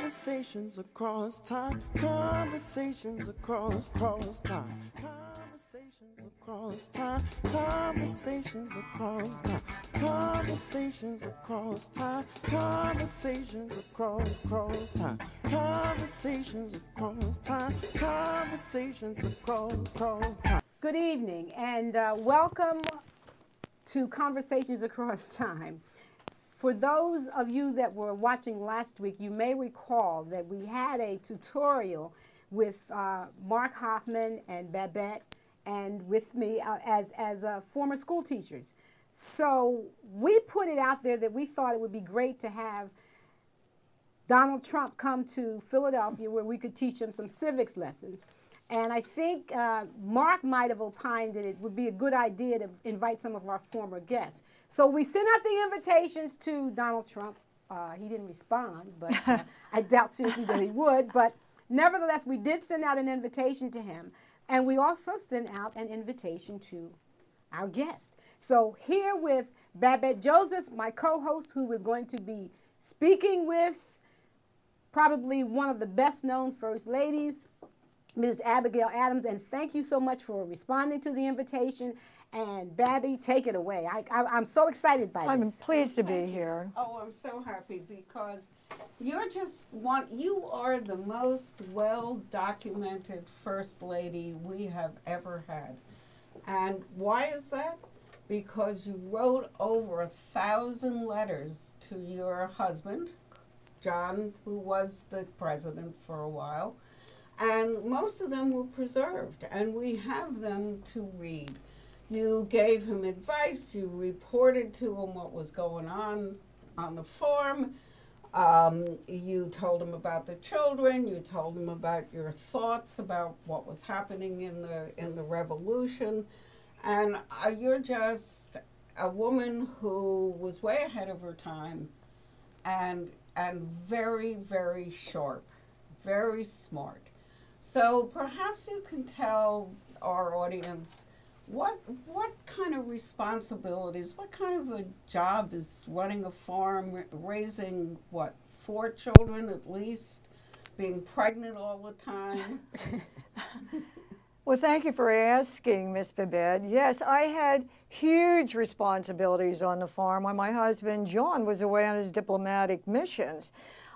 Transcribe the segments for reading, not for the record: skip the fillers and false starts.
Conversations across time. Conversations across time. Conversations across time. Conversations across time. Conversations across time. Conversations across time. Conversations across time. Conversations across time. Good evening and welcome to Conversations Across Time. For those of you that were watching last week, you may recall that we had a tutorial with Mark Hoffman and Babette and with me as former school teachers. So we put it out there that we thought it would be great to have Donald Trump come to Philadelphia where we could teach him some civics lessons. And I think Mark might have opined that it would be a good idea to invite some of our former guests. So we sent out the invitations to Donald Trump. He didn't respond, but I doubt seriously that he would. But nevertheless, we did send out an invitation to him. And we also sent out an invitation to our guest. So here with Babette Josephs, my co-host, who is going to be speaking with probably one of the best-known first ladies, Ms. Abigail Adams, and thank you so much for responding to the invitation. And Babby, take it away. I'm so excited by this. I'm pleased to be here. Oh, I'm so happy because you're just you are the most well-documented First Lady we have ever had. And why is that? Because you wrote over 1,000 letters to your husband, John, who was the president for a while. And most of them were preserved, and we have them to read. You gave him advice, you reported to him what was going on the farm, you told him about the children, you told him about your thoughts about what was happening in the revolution, and you're just a woman who was way ahead of her time and very, very sharp, very smart. So perhaps you can tell our audience what kind of responsibilities, what kind of a job is running a farm, raising, 4 children at least, being pregnant all the time? Well, thank you for asking, Miss Babette. Yes, I had huge responsibilities on the farm when my husband, John, was away on his diplomatic missions.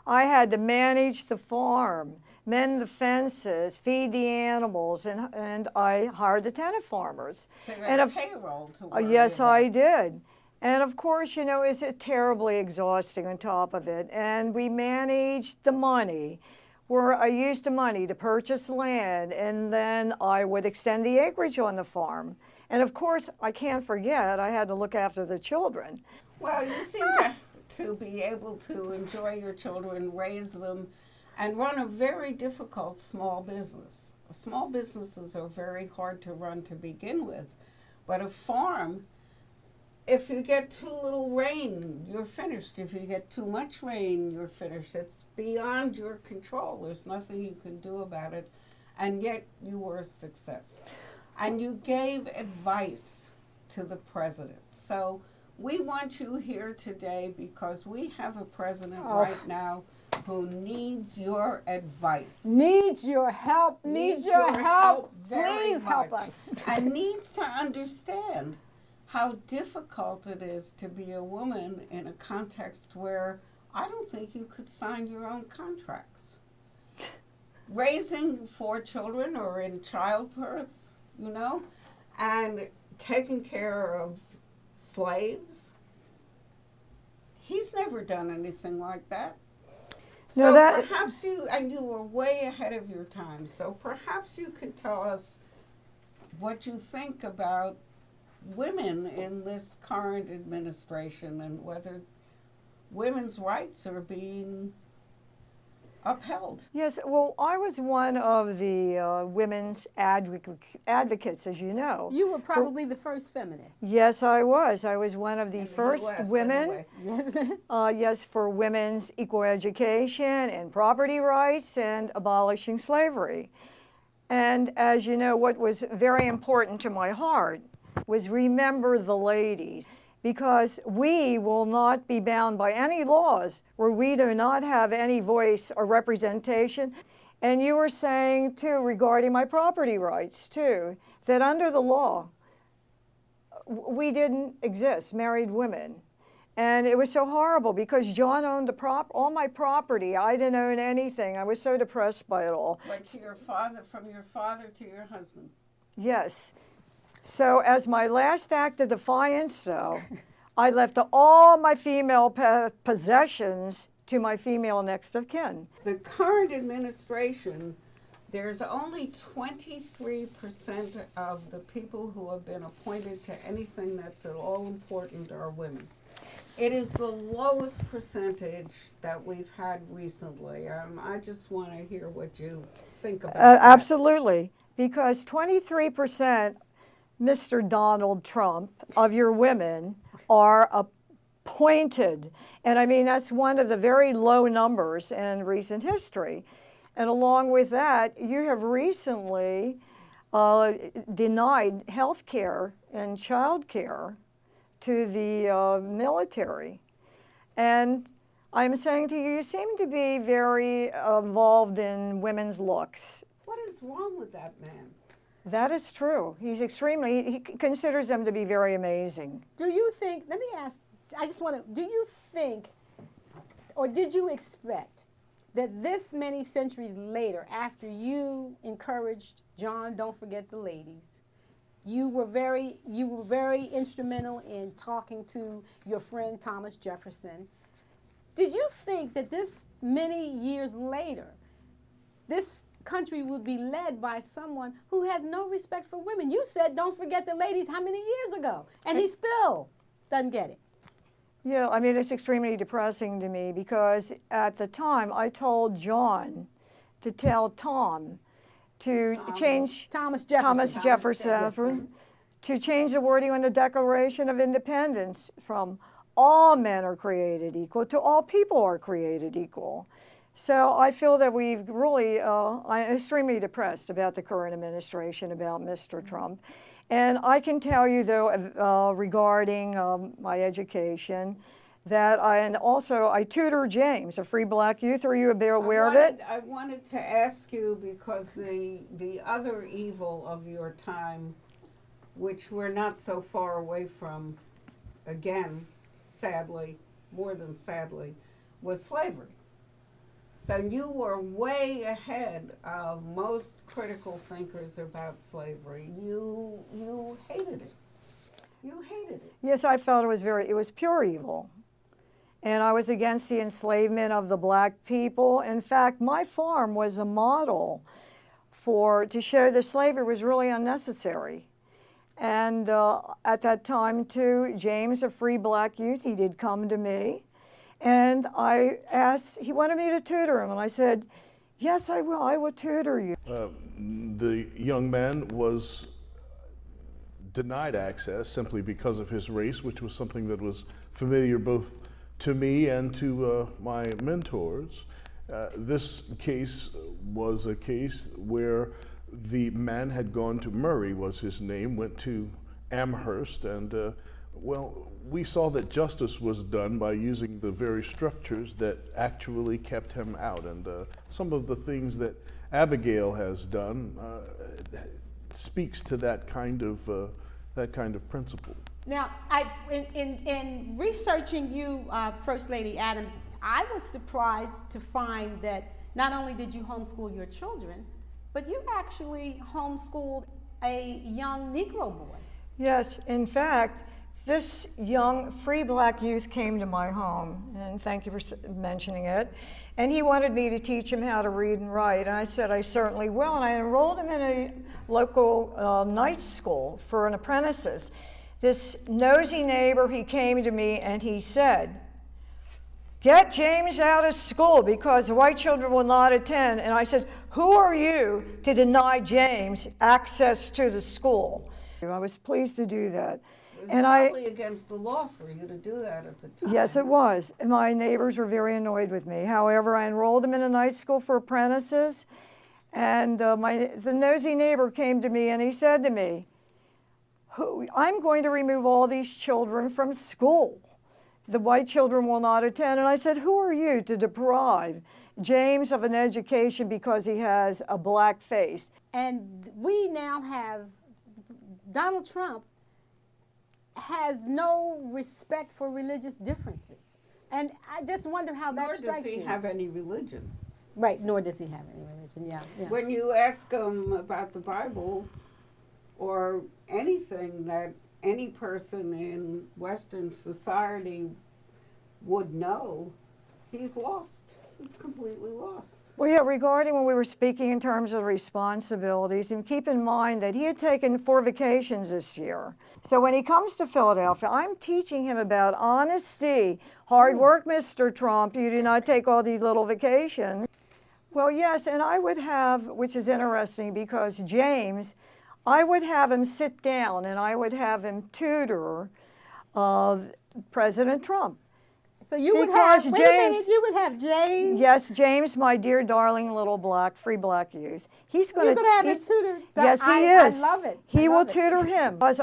I had to manage the farm, mend the fences, feed the animals, and I hired the tenant farmers. So you had a payroll to work. Yes, I did. And of course, you know, it's terribly exhausting on top of it. And we managed the money, where I used the money to purchase land, and then I would extend the acreage on the farm. And of course, I can't forget, I had to look after the children. Well, you seem to be able to enjoy your children, raise them, and run a very difficult small business. Small businesses are very hard to run to begin with, but a farm, if you get too little rain, you're finished. If you get too much rain, you're finished. It's beyond your control. There's nothing you can do about it, and yet you were a success. And you gave advice to the president. So we want you here today because we have a president right now who needs your advice. Needs your help. Needs your help. Very Please much. help us. And needs to understand how difficult it is to be a woman in a context where I don't think you could sign your own contracts. Raising 4 children or in childbirth, you know, and taking care of slaves. He's never done anything like that. So perhaps you were way ahead of your time, so perhaps you could tell us what you think about women in this current administration and whether women's rights are being upheld. Yes, well, I was one of the women's advocates, as you know. You were probably the first feminist. Yes, I was. I was one of the first US, women, anyway. yes, for women's equal education and property rights and abolishing slavery. And as you know, what was very important to my heart was remember the ladies. because we will not be bound by any laws where we do not have any voice or representation. And you were saying too, regarding my property rights too, that under the law, we didn't exist, married women. And it was so horrible because John owned all my property. I didn't own anything. I was so depressed by it all. Like to your father, from your father to your husband. Yes. So as my last act of defiance, though, I left all my female possessions to my female next of kin. The current administration, there's only 23% of the people who have been appointed to anything that's at all important are women. It is the lowest percentage that we've had recently. I just want to hear what you think about that. Absolutely, because 23%, Mr. Donald Trump, of your women are appointed. And I mean, that's one of the very low numbers in recent history. And along with that, you have recently denied health care and child care to the military. And I'm saying to you, you seem to be very involved in women's looks. What is wrong with that man? That is true. He's extremely, he considers them to be very amazing. Do you think, let me ask, I just want to, do you think, or did you expect that this many centuries later, after you encouraged John, don't forget the ladies, you were very instrumental in talking to your friend Thomas Jefferson. Did you think that this many years later, this country would be led by someone who has no respect for women? You said, don't forget the ladies, how many years ago? And he still doesn't get it. Yeah, I mean, it's extremely depressing to me because at the time I told John to tell Tom to change Thomas Jefferson. To change the wording on the Declaration of Independence from all men are created equal to all people are created equal. So I feel that we've really, I'm extremely depressed about the current administration, about Mr. Trump. And I can tell you, though, regarding my education, that I tutor James, a free black youth. Are you aware of it? I wanted to ask you because the other evil of your time, which we're not so far away from, again, sadly, more than sadly, was slavery. So you were way ahead of most critical thinkers about slavery. You hated it. You hated it. Yes, I felt it was pure evil. And I was against the enslavement of the black people. In fact, my farm was a model to show that slavery was really unnecessary. And at that time, too, James, a free black youth, he did come to me. And he wanted me to tutor him. And I said, yes, I will tutor you. The young man was denied access simply because of his race, which was something that was familiar both to me and to my mentors. This case was a case where the man had gone to Murray, was his name, went to Amherst, and we saw that justice was done by using the very structures that actually kept him out. And some of the things that Abigail has done speaks to that kind of principle. Now, in researching you, First Lady Adams, I was surprised to find that not only did you homeschool your children, but you actually homeschooled a young Negro boy. Yes, in fact, this young free black youth came to my home, and thank you for mentioning it, and he wanted me to teach him how to read and write, and I said I certainly will, and I enrolled him in a local night school for an apprentices. This nosy neighbor, he came to me and he said, get James out of school because the white children will not attend. And I said, who are you to deny James access to the school? I was pleased to do that. It was probably against the law for you to do that at the time. Yes, it was. My neighbors were very annoyed with me. However, I enrolled him in a night school for apprentices, and the nosy neighbor came to me and he said to me, I'm going to remove all these children from school. The white children will not attend. And I said, who are you to deprive James of an education because he has a black face? And we now have Donald Trump has no respect for religious differences. And I just wonder how that Nor strikes does he you. have any religion. Right, nor does he have any religion, yeah. When you ask him about the Bible or anything that any person in Western society would know, he's lost. He's completely lost. Well, yeah, regarding when we were speaking in terms of responsibilities, and keep in mind that he had taken 4 vacations this year. So when he comes to Philadelphia, I'm teaching him about honesty. Hard work, Mr. Trump. You do not take all these little vacations. Well, yes, and I would have, which is interesting because James, I would have him sit down and I would have him tutor President Trump. So you would Because have, wait a James- minute, you would have James. Yes, James, my dear darling little free black youth. He's going You're to going to have him tutor. Yes, he I is. love it. He I will love it. tutor him. Because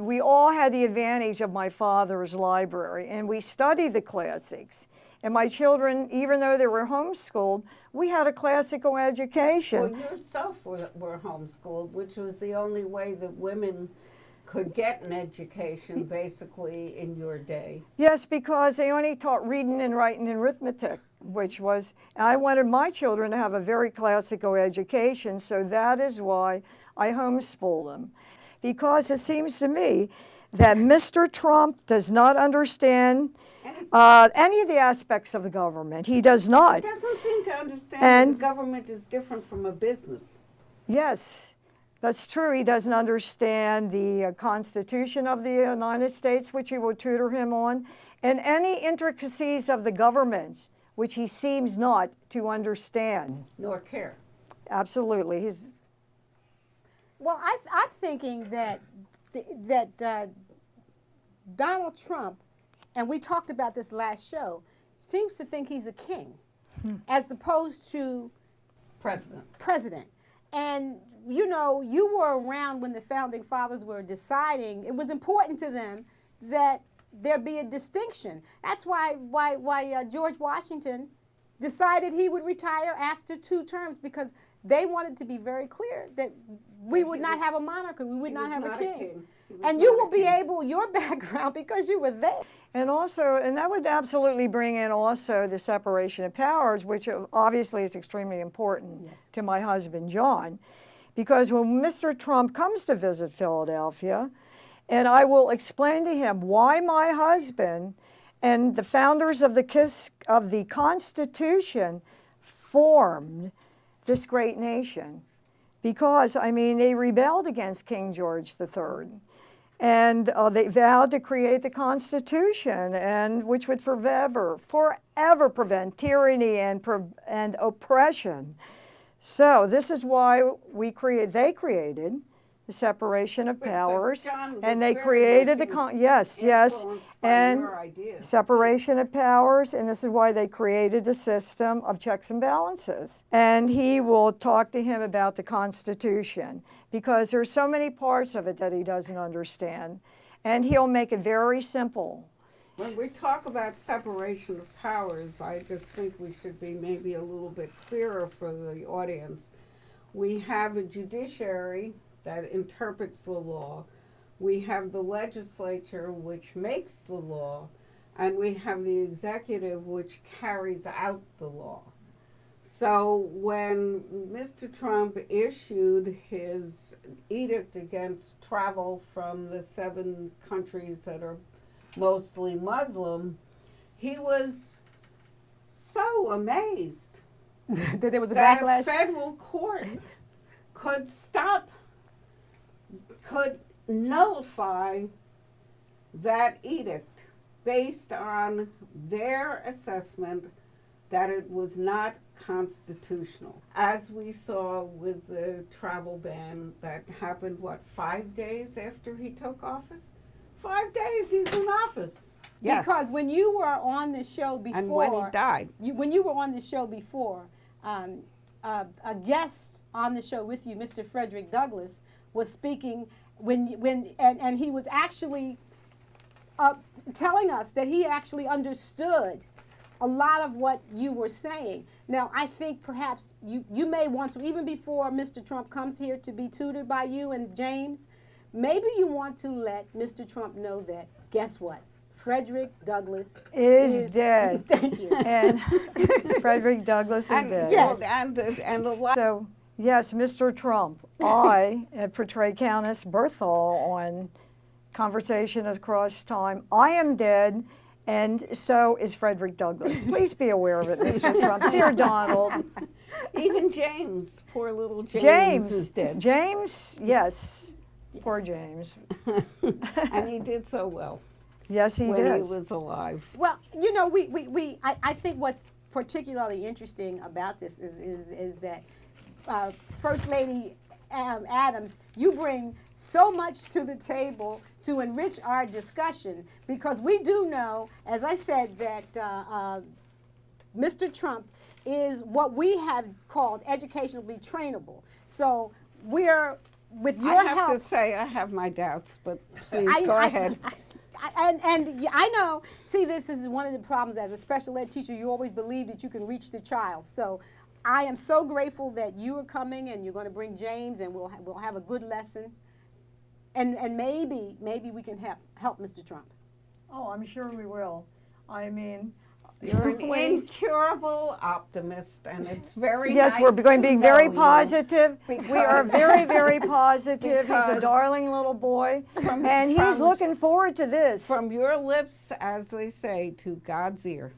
we all had the advantage of my father's library, and we studied the classics. And my children, even though they were homeschooled, we had a classical education. Well, yourself were homeschooled, which was the only way that women could get an education, basically, in your day. Yes, because they only taught reading and writing and arithmetic, which was, I wanted my children to have a very classical education, so that is why I homeschooled them. Because it seems to me that Mr. Trump does not understand any of the aspects of the government. He does not. He doesn't seem to understand And- that the government is different from a business. Yes, that's true. He doesn't understand the Constitution of the United States, which he will tutor him on, and any intricacies of the government, which he seems not to understand. Nor care. Absolutely. Well, I'm thinking that Donald Trump, and we talked about this last show, seems to think he's a king, as opposed to president. And you know, you were around when the founding fathers were deciding. It was important to them that there be a distinction. That's why George Washington decided he would retire after 2 terms, because they wanted to be very clear that we would not have a monarchy, we would not have a king. And you will be able, your background, because you were there. And also, and that would absolutely bring in also the separation of powers, which obviously is extremely important to my husband, John. Because when Mr. Trump comes to visit Philadelphia, and I will explain to him why my husband and the founders of the Constitution formed this great nation. Because, I mean, they rebelled against King George III. And they vowed to create the Constitution, and which would forever prevent tyranny and oppression. So this is why they created the separation of powers, and they created the separation of powers, and this is why they created the system of checks and balances. And he will talk to him about the Constitution, because there's so many parts of it that he doesn't understand, and he'll make it very simple. When we talk about separation of powers, I just think we should be maybe a little bit clearer for the audience. We have a judiciary that interprets the law. We have the legislature, which makes the law, and we have the executive, which carries out the law. So when Mr. Trump issued his edict against travel from the 7 countries that are mostly Muslim, he was so amazed that there was a that backlash. a federal court could nullify that edict based on their assessment that it was not constitutional. As we saw with the travel ban that happened, 5 days after he took office? 5 days he's in office. Yes. Because when you were on the show before, And when he died. when you were on the show before, a guest on the show with you, Mr. Frederick Douglass, was speaking and he was actually telling us that he actually understood a lot of what you were saying. Now, I think perhaps you may want to, even before Mr. Trump comes here to be tutored by you and James, maybe you want to let Mr. Trump know that, guess what? Frederick Douglass is dead. Thank you. And Frederick Douglass is dead. Yes. And a lot. So, yes, Mr. Trump, I portray Countess Berthol on Conversation Across Time. I am dead, and so is Frederick Douglass. Please be aware of it, Mr. Trump. Dear Donald. Even James, poor little James is dead. James, yes. Poor James. And he did so well Yes, he when does. he was alive. Well, you know, I think what's particularly interesting about this is that First Lady Adams, you bring so much to the table to enrich our discussion, because we do know, as I said, that Mr. Trump is what we have called educationally trainable. So we're, with your I have help, to say I have my doubts, but please go ahead. And I know, see, this is one of the problems as a special ed teacher. You always believe that you can reach the child. So I am so grateful that you are coming and you're going to bring James, and we'll have a good lesson. And maybe we can help Mr. Trump. Oh, I'm sure we will. I mean, You're an incurable optimist, and it's very yes, nice we're going to be know very you. positive. We are very, very positive. He's a Because- darling little boy, and he's looking forward to this. From your lips, as they say, to God's ear.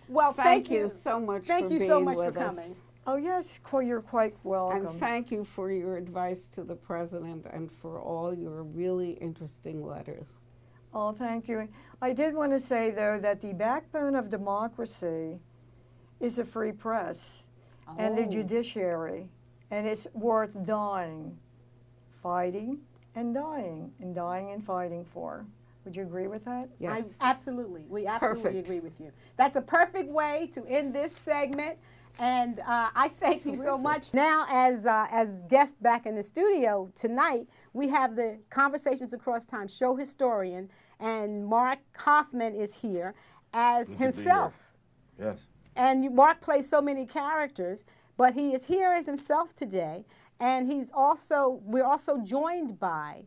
Well, Thank you so much Thank for you being so much with for us. coming. Oh, yes, you're quite welcome. And thank you for your advice to the president and for all your really interesting letters. Oh, thank you. I did want to say, though, that the backbone of democracy is a free press and the judiciary, and it's worth dying, fighting, and dying, and fighting for. Would you agree with that? Yes. Absolutely. We absolutely Perfect. agree with you. That's a perfect way to end this segment. And I thank you so much. Now, as guests back in the studio tonight, we have the Conversations Across Time show historian, and Mark Hoffman is here as Good to be himself. here. Yes. And Mark plays so many characters, but he is here as himself today. And we're also joined by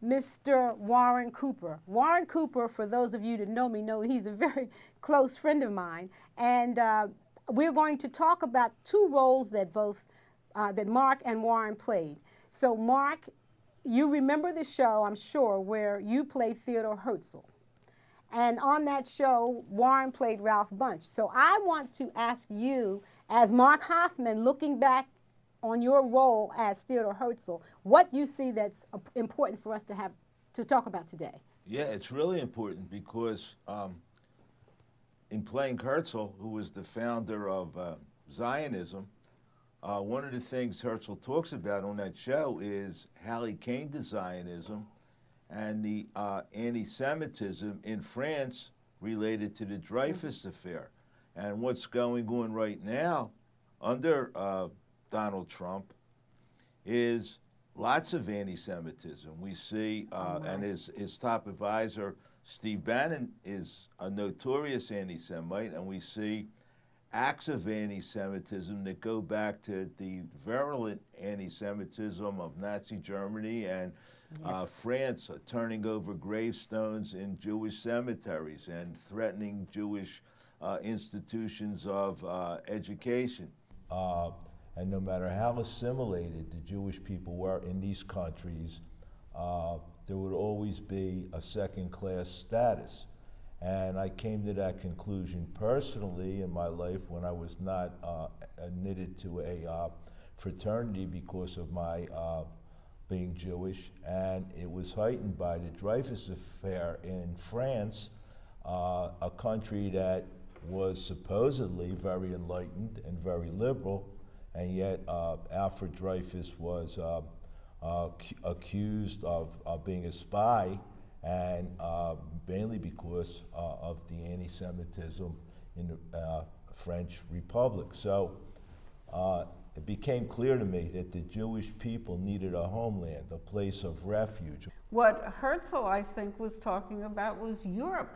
Mr. Warren Cooper. Warren Cooper, for those of you that know me, know he's a very close friend of mine. And we're going to talk about two roles that that Mark and Warren played. So Mark, you remember the show, I'm sure, where you played Theodore Herzl. And on that show, Warren played Ralph Bunche. So I want to ask you, as Mark Hoffman, looking back on your role as Theodore Herzl, what you see that's important for us to talk about today. Yeah, it's really important because in playing Herzl, who was the founder of Zionism, one of the things Herzl talks about on that show is how he came to Zionism and the anti-Semitism in France related to the Dreyfus affair. And what's going on right now under Donald Trump is lots of anti-Semitism. We see, and his top advisor, Steve Bannon, is a notorious anti-Semite, and we see acts of anti-Semitism that go back to the virulent anti-Semitism of Nazi Germany and France, turning over gravestones in Jewish cemeteries and threatening Jewish institutions of education. And no matter how assimilated the Jewish people were in these countries, there would always be a second-class status. And I came to that conclusion personally in my life when I was not admitted to a fraternity because of my being Jewish. And it was heightened by the Dreyfus affair in France, a country that was supposedly very enlightened and very liberal, and yet Alfred Dreyfus was accused of being a spy, and mainly because of the anti-Semitism in the French Republic. So it became clear to me that the Jewish people needed a homeland, a place of refuge. What Herzl, I think, was talking about was Europe.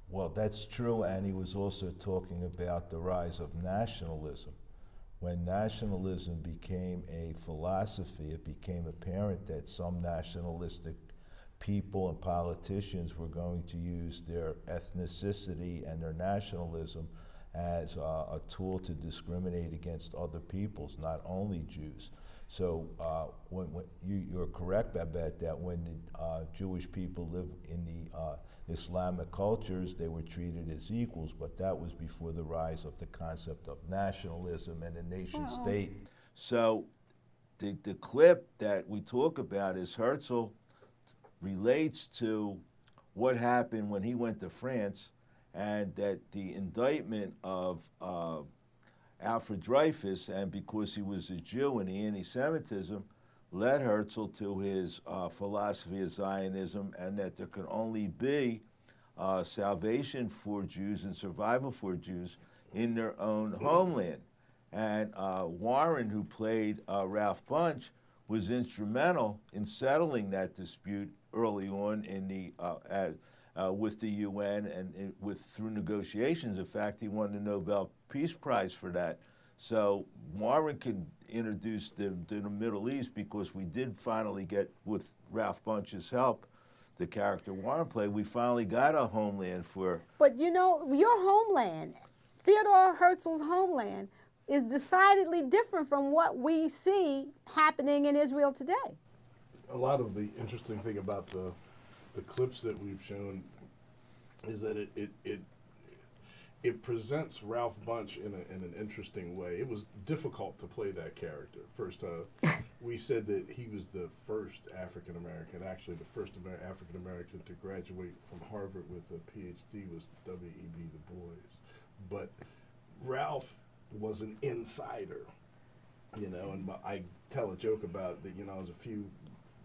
Well, that's true, and he was also talking about the rise of nationalism. When nationalism became a philosophy, it became apparent that some nationalistic people and politicians were going to use their ethnicity and their nationalism as a tool to discriminate against other peoples, not only Jews. So when you're correct, Babette, that when the Jewish people lived in the Islamic cultures, they were treated as equals, but that was before the rise of the concept of nationalism and a nation state. So the clip that we talk about is Herzl relates to what happened when he went to France, and that the indictment of Alfred Dreyfus, and because he was a Jew and the anti-Semitism, led Herzl to his philosophy of Zionism, and that there could only be salvation for Jews and survival for Jews in their own homeland. And Warren, who played Ralph Bunche, was instrumental in settling that dispute early on in the with the UN and through negotiations. In fact, he won the Nobel Peace Prize for that. So Warren could introduce them to the Middle East because we did finally get, with Ralph Bunche's help, the character Warren played, we finally got a homeland for. But you know, your homeland, Theodore Herzl's homeland, is decidedly different from what we see happening in Israel today. A lot of the interesting thing about the clips that we've shown is that it presents Ralph Bunche in an interesting way. It was difficult to play that character. First, we said that he was the first African American, actually the first African American to graduate from Harvard with a PhD was W.E.B. Du Bois. But Ralph was an insider, you know, and I tell a joke about that, you know, I was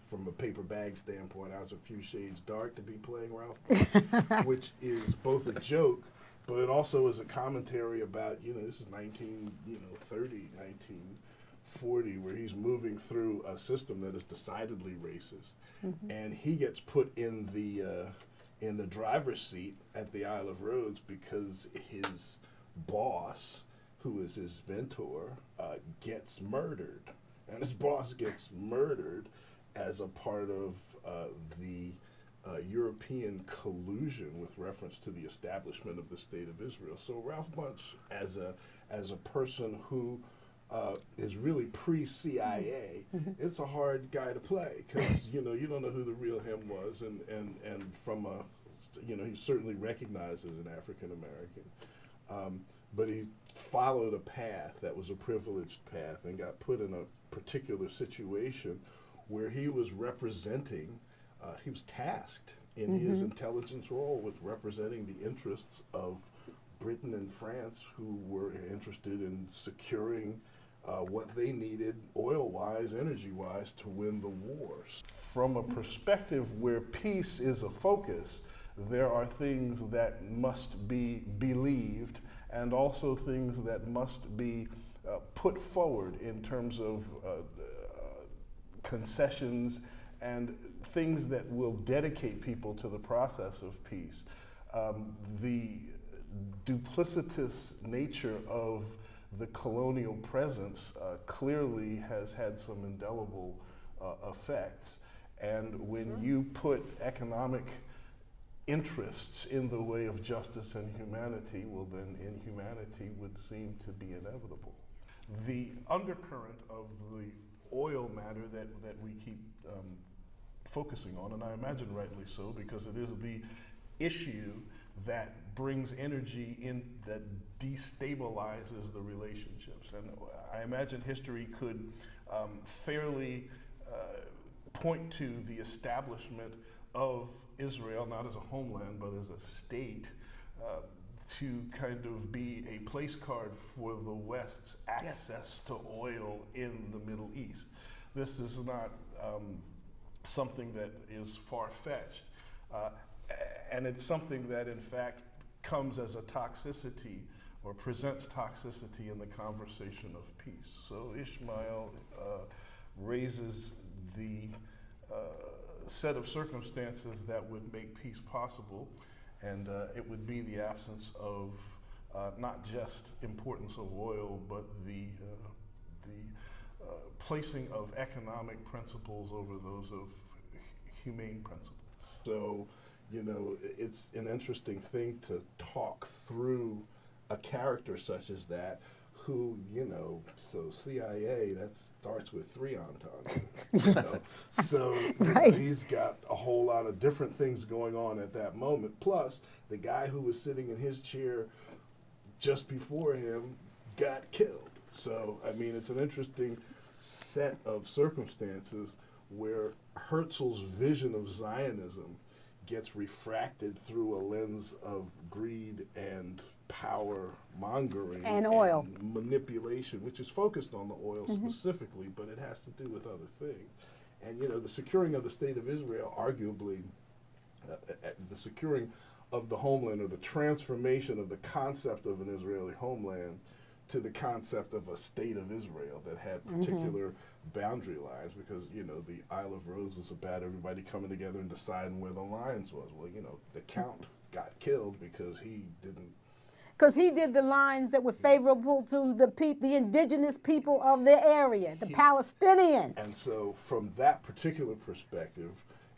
from a paper bag standpoint, I was a few shades dark to be playing Ralph Bunche, which is both a joke, but it also is a commentary about, you know, this is 1940, where he's moving through a system that is decidedly racist, and he gets put in the driver's seat at the Isle of Rhodes because his boss, who is his mentor, gets murdered, and his boss gets murdered as a part of the European collusion with reference to the establishment of the State of Israel. So Ralph Bunche, as a person who is really pre-CIA, it's a hard guy to play because you know you don't know who the real him was, and from a, you know, he's certainly recognized as an African American, but he followed a path that was a privileged path and got put in a particular situation where he was representing, he was tasked in his intelligence role with representing the interests of Britain and France, who were interested in securing what they needed oil-wise, energy-wise, to win the wars. From a perspective where peace is a focus, there are things that must be believed and also things that must be put forward in terms of concessions and things that will dedicate people to the process of peace. The duplicitous nature of the colonial presence clearly has had some indelible effects. And when you put economic interests in the way of justice and humanity, well then inhumanity would seem to be inevitable. The undercurrent of the oil matter that we keep focusing on, and I imagine rightly so, because it is the issue that brings energy in that destabilizes the relationships. And I imagine history could fairly point to the establishment of Israel, not as a homeland, but as a state, to kind of be a place card for the West's access to oil in the Middle East. This is not something that is far-fetched, and it's something that in fact comes as a toxicity or presents toxicity in the conversation of peace. So Ishmael raises the set of circumstances that would make peace possible, and it would be the absence of not just importance of oil, but the placing of economic principles over those of humane principles. So, you know, it's an interesting thing to talk through a character such as that, who, you know, so CIA, that starts with 3 entendres. You know? So Right. you know, he's got a whole lot of different things going on at that moment. Plus, the guy who was sitting in his chair just before him got killed. So, I mean, it's an interesting set of circumstances where Herzl's vision of Zionism gets refracted through a lens of greed and power mongering And oil. and manipulation, which is focused on the oil specifically, but it has to do with other things. And you know, the securing of the state of Israel, arguably, the securing of the homeland, or the transformation of the concept of an Israeli homeland to the concept of a state of Israel that had particular boundary lines, because, you know, the Isle of Rose was about everybody coming together and deciding where the lines was. Well, you know, the Count got killed because he didn't. Because he did the lines that were favorable to the indigenous people of the area, the Palestinians. And so from that particular perspective,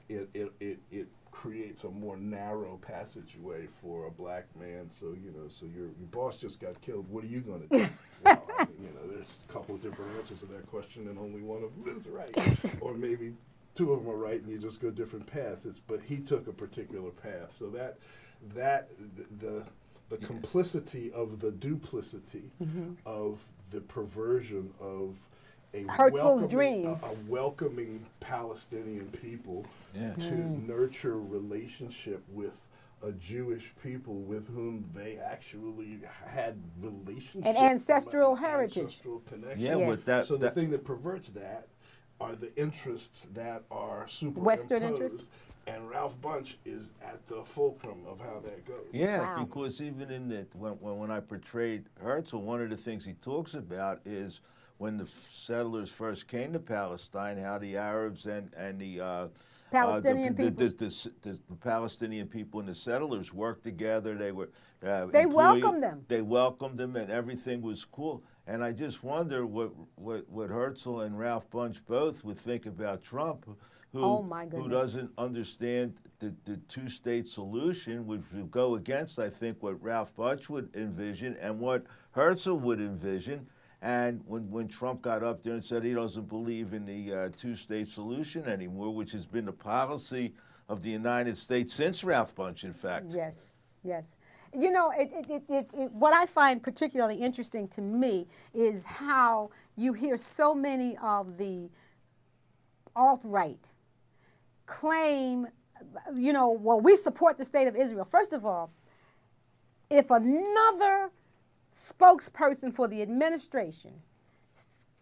it creates a more narrow passageway for a black man. So, you know, so your boss just got killed. What are you going to do? Well, I mean, you know, there's a couple of different answers to that question, and only one of them is right. Or maybe 2 of them are right, and you just go different paths. But he took a particular path. So the complicity of the duplicity of the perversion of a Herzl's dream. a welcoming Palestinian people Yeah. to nurture relationship with a Jewish people with whom they actually had relationships. And ancestral an heritage. Ancestral connection. Yeah, Yeah. but that, So the that thing that perverts that are the interests that are superimposed. Western interests? And Ralph Bunche is at the fulcrum of how that goes. yeah, Wow. because even in the when I portrayed Herzl, one of the things he talks about is when the settlers first came to Palestine, how the Arabs and the Palestinian people. the Palestinian people and the settlers worked together. They were They welcomed them. They welcomed them, and everything was cool. And I just wonder what Herzl and Ralph Bunche both would think about Trump, who Oh, my who goodness. doesn't understand the two-state solution, which would go against, I think, what Ralph Bunche would envision and what Herzl would envision. And when Trump got up there and said he doesn't believe in the two-state solution anymore, which has been the policy of the United States since Ralph Bunche, in fact. Yes, yes. You know, what I find particularly interesting to me is how you hear so many of the alt-right claim, you know, well, we support the state of Israel. First of all, if another spokesperson for the administration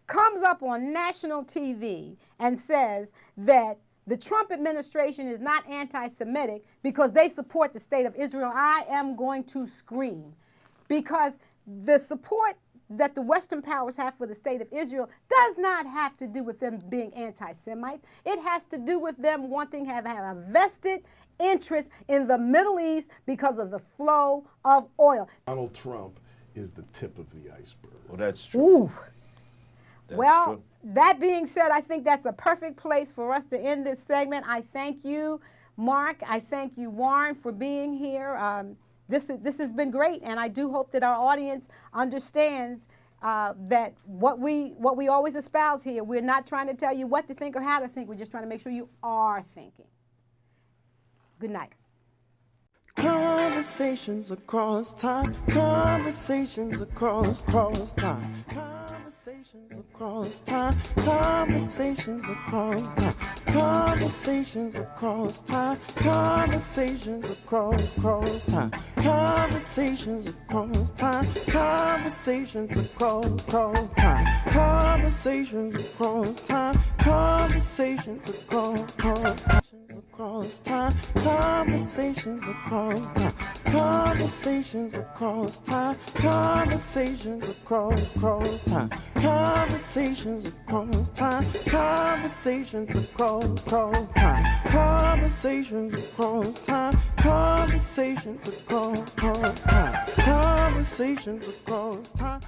comes up on national TV and says that the Trump administration is not anti-Semitic because they support the state of Israel, I am going to scream. Because the support that the Western powers have for the state of Israel does not have to do with them being anti-Semites. It has to do with them wanting to have a vested interest in the Middle East because of the flow of oil. Donald Trump is the tip of the iceberg. Well, that's true. Ooh. That's Well, true. that being said, I think that's a perfect place for us to end this segment. I thank you, Mark. I thank you, Warren, for being here. This has been great, and I do hope that our audience understands that what we always espouse here, we're not trying to tell you what to think or how to think. We're just trying to make sure you are thinking. Good night. Conversations across time. Conversations across time. Conversations across time. Conversations across time. Conversations across time. Conversations across time. Conversations across time. Conversations across time. Conversations across time. Conversations across time. across time, conversations across time, conversations across time, conversations across time, conversations across time, conversations across time, conversations across time, conversations across time, conversations across time.